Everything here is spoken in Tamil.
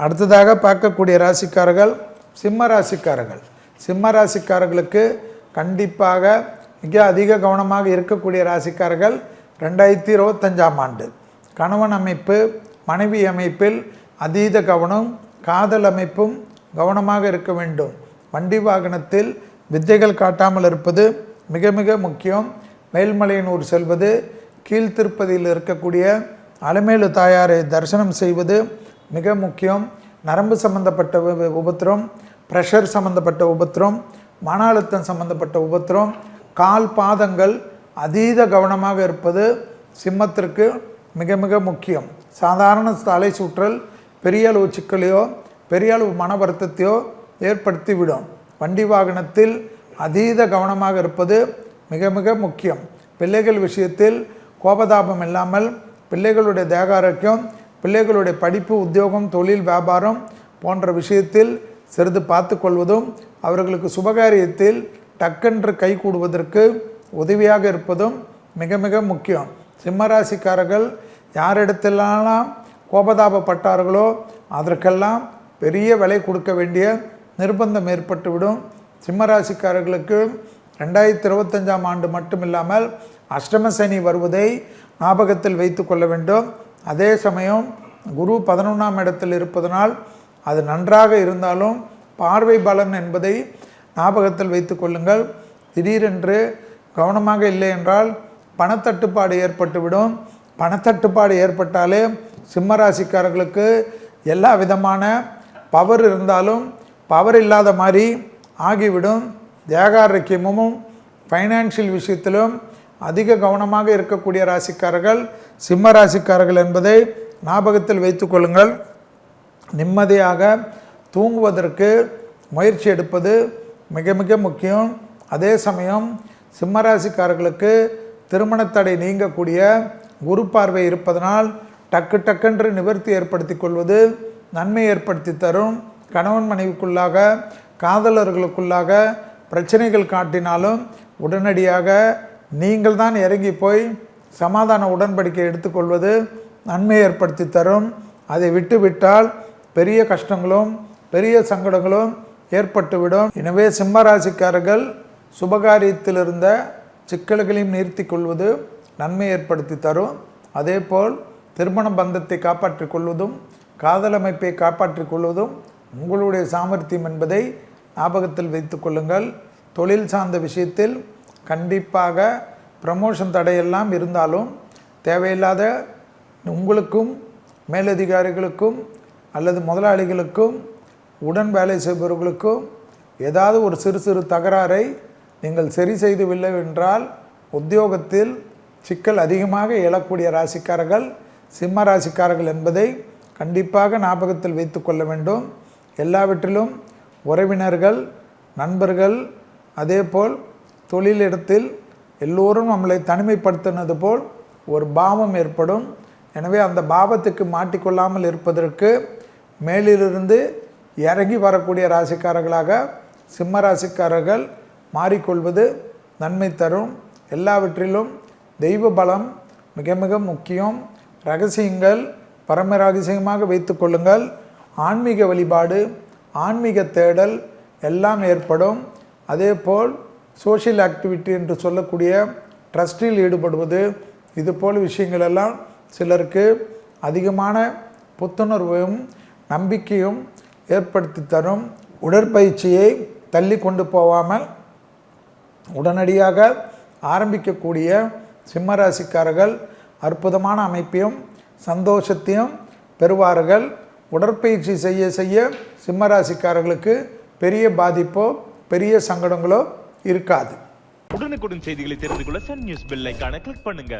அடுத்ததாக பார்க்கக்கூடிய ராசிக்காரர்கள் சிம்ம ராசிக்காரர்கள். சிம்ம ராசிக்காரர்களுக்கு கண்டிப்பாக மிக அதிக கவனமாக இருக்கக்கூடிய ராசிக்காரர்கள் 2025ஆம் ஆண்டு கணவன் அமைப்பு, மனைவி அமைப்பில் அதீத கவனம், காதல் அமைப்பும் கவனமாக இருக்க வேண்டும். வண்டி வாகனத்தில் வித்தைகள் காட்டாமல் இருப்பது மிக மிக முக்கியம். மேல்மலையனூர் செல்வது, கீழ்த்திருப்பதியில் இருக்கக்கூடிய அலமேலு தாயாரை தரிசனம் செய்வது மிக முக்கியம். நரம்பு சம்பந்தப்பட்ட உபத்திரம், ப்ரெஷர் சம்பந்தப்பட்ட உபத்திரம், மன அழுத்தம் சம்பந்தப்பட்ட உபத்திரம், கால் பாதங்கள் அதீத கவனமாக இருப்பது சிம்மத்திற்கு மிக மிக முக்கியம். சாதாரண தலை சுற்றல் பெரிய அளவு சிக்கலையோ பெரிய அளவு மன வருத்தத்தையோ ஏற்படுத்திவிடும். வண்டி வாகனத்தில் அதீத கவனமாக இருப்பது மிக மிக முக்கியம். பிள்ளைகள் விஷயத்தில் கோபதாபம் இல்லாமல் பிள்ளைகளுடைய தேக ஆரோக்கியம், பிள்ளைகளுடைய படிப்பு, உத்தியோகம், தொழில், வியாபாரம் போன்ற விஷயத்தில் சிறிது பார்த்து கொள்வதும், அவர்களுக்கு சுபகாரியத்தில் டக்கென்று கை கூடுவதற்கு உதவியாக இருப்பதும் மிக மிக முக்கியம். சிம்மராசிக்காரர்கள் யாரிடத்திலெல்லாம் கோபதாபப்பட்டார்களோ அதற்கெல்லாம் பெரிய விலை கொடுக்க வேண்டிய நிர்பந்தம் ஏற்பட்டுவிடும். சிம்மராசிக்காரர்களுக்கு 2025ஆம் ஆண்டு மட்டும் இல்லாமல் அஷ்டம சனி வருவதை ஞாபகத்தில் வைத்து கொள்ள வேண்டும். அதே சமயம் குரு 11ஆம் இடத்தில் இருப்பதனால் அது நன்றாக இருந்தாலும் பார்வை பலன் என்பதை ஞாபகத்தில் வைத்து கொள்ளுங்கள். திடீரென்று கவனமாக இல்லை என்றால் பணத்தட்டுப்பாடு ஏற்பட்டுவிடும். பணத்தட்டுப்பாடு ஏற்பட்டாலே சிம்மராசிக்காரர்களுக்கு எல்லா விதமான பவர் இருந்தாலும் பவர் இல்லாத மாதிரி ஆகிவிடும். தேகாரோக்கியமும் ஃபைனான்ஷியல் விஷயத்திலும் அதிக கவனமாக இருக்கக்கூடிய ராசிக்காரர்கள் சிம்ம ராசிக்காரர்கள் என்பதை ஞாபகத்தில் வைத்து கொள்ளுங்கள். நிம்மதியாக தூங்குவதற்கு முயற்சி எடுப்பது மிக மிக முக்கியம். அதே சமயம் சிம்மராசிக்காரர்களுக்கு திருமணத்தடை நீங்கக்கூடிய குரு பார்வை இருப்பதனால் டக்கென்று நிவர்த்தி ஏற்படுத்தி கொள்வது நன்மை ஏற்படுத்தி தரும். கணவன் மனைவிக்குள்ளாக, காதலர்களுக்குள்ளாக பிரச்சனைகள் காட்டினாலும் உடனடியாக நீங்கள் தான் இறங்கி போய் சமாதான உடன்படிக்கை எடுத்துக்கொள்வது நன்மை ஏற்படுத்தி தரும். அதை விட்டுவிட்டால் பெரிய கஷ்டங்களும் பெரிய சங்கடங்களும் ஏற்பட்டுவிடும். எனவே சிம்மராசிக்காரர்கள் சுபகாரியத்தில் இருந்த சிக்கல்களையும் நிறுத்தி கொள்வது நன்மை ஏற்படுத்தி தரும். அதேபோல் திருமண பந்தத்தை காப்பாற்றிக் கொள்வதும் காதல் அமைப்பை காப்பாற்றிக் கொள்வதும் உங்களுடைய சாமர்த்தியம் என்பதை ஞாபகத்தில் வைத்து கொள்ளுங்கள். தொழில் சார்ந்த விஷயத்தில் கண்டிப்பாக ப்ரமோஷன் தடையெல்லாம் இருந்தாலும் தேவையில்லாத உங்களுக்கும் மேலதிகாரிகளுக்கும் அல்லது முதலாளிகளுக்கும் உடன் வேலை செய்பவர்களுக்கும் ஏதாவது ஒரு சிறு சிறு தகராறை நீங்கள் சரி செய்துவில்லை என்றால் உத்தியோகத்தில் சிக்கல் அதிகமாக எழக்கூடிய ராசிக்காரர்கள் சிம்ம ராசிக்காரர்கள் என்பதை கண்டிப்பாக ஞாபகத்தில் வைத்து கொள்ள வேண்டும். எல்லாவற்றிலும் உறவினர்கள், நண்பர்கள், அதேபோல் தொழிலிடத்தில் எல்லோரும் நம்மளை தனிமைப்படுத்தினது போல் ஒரு பாவம் ஏற்படும். எனவே அந்த பாவத்துக்கு மாட்டிக்கொள்ளாமல் இருப்பதற்கு மேலிலிருந்து இறங்கி வரக்கூடிய ராசிக்காரர்களாக சிம்ம ராசிக்காரர்கள் மாறிக்கொள்வது நன்மை தரும். எல்லாவற்றிலும் தெய்வ பலம் மிக மிக முக்கியம். ரகசியங்கள் பரம ரகசியமாக வைத்து கொள்ளுங்கள். ஆன்மீக வழிபாடு, ஆன்மீக தேடல் எல்லாம் ஏற்படும். அதேபோல் சோஷியல் ஆக்டிவிட்டி என்று சொல்லக்கூடிய ட்ரஸ்டில் ஈடுபடுவது, இதுபோல் விஷயங்கள் எல்லாம் சிலருக்கு அதிகமான புத்துணர்வையும் நம்பிக்கையும் ஏற்படுத்தி தரும். உடற்பயிற்சியை தள்ளி கொண்டு போகாமல் உடனடியாக ஆரம்பிக்கக்கூடிய சிம்மராசிக்காரர்கள் அற்புதமான அமைப்பையும் சந்தோஷத்தையும் பெறுவார்கள். உடற்பயிற்சி செய்ய செய்ய சிம்மராசிக்காரர்களுக்கு பெரிய பாதிப்போ பெரிய சங்கடங்களோ இருக்காது. உடனுக்குடன் செய்திகளை தெரிந்து கொள்ள சன் நியூஸ் பெல் ஐகானை கிளிக் பண்ணுங்க.